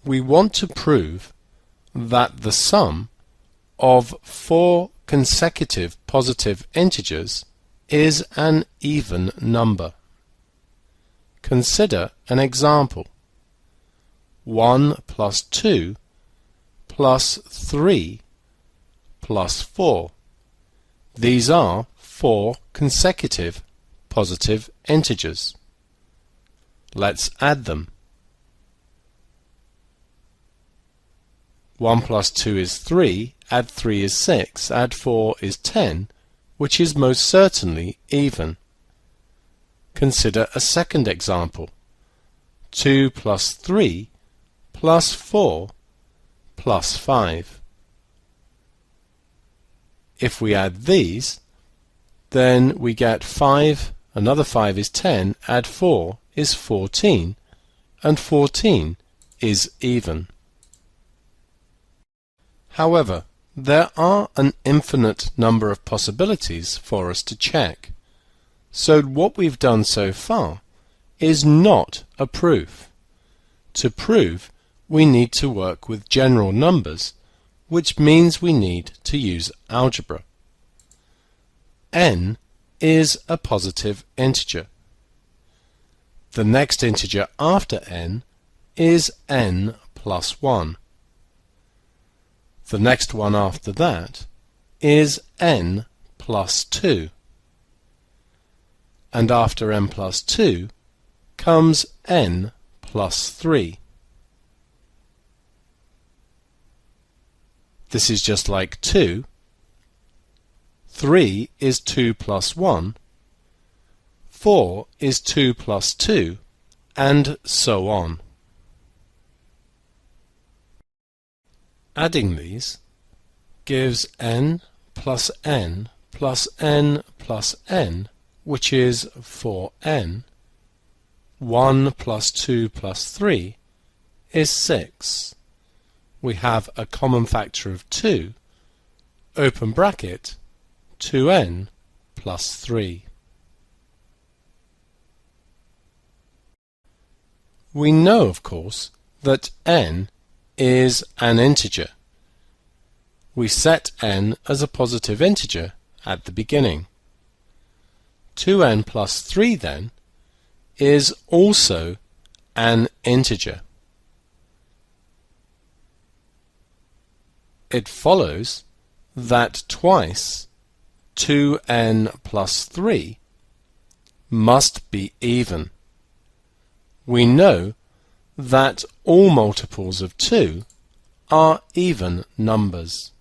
we want to prove that the sum of 4 consecutive positive integers is an even number. Consider an example. 1 plus 2 plus 3 plus 4. These are 4 consecutive positive integers. Let's add them. 1 plus 2 is 3, add 3 is 6, add 4 is 10, which is most certainly even. Consider a second example. 2 plus 3 plus 4 plus 5. If we add these, then we get 5, another 5 is 10, add 4 is 14, and 14 is even. However, there are an infinite number of possibilities for us to check. So what we've done so far is not a proof. To prove, we need to work with general numbers, which means we need to use algebra. N is a positive integer. The next integer after n is n plus 1. The next one after that is n plus 2. And after n plus 2 comes n plus 3. This is just like 2. 3 is 2 plus 1. 4 is 2 plus 2, and so on. Adding these gives n plus n plus n plus n, which is 4n. 1 plus 2 plus 3 is 6. We have a common factor of 2, open bracket, 2n plus 3. We know, of course, that n is an integer. We set n as a positive integer at the beginning. 2n plus 3 then is also an integer. It follows that twice 2n plus 3 must be even. We know that all multiples of 2 are even numbers.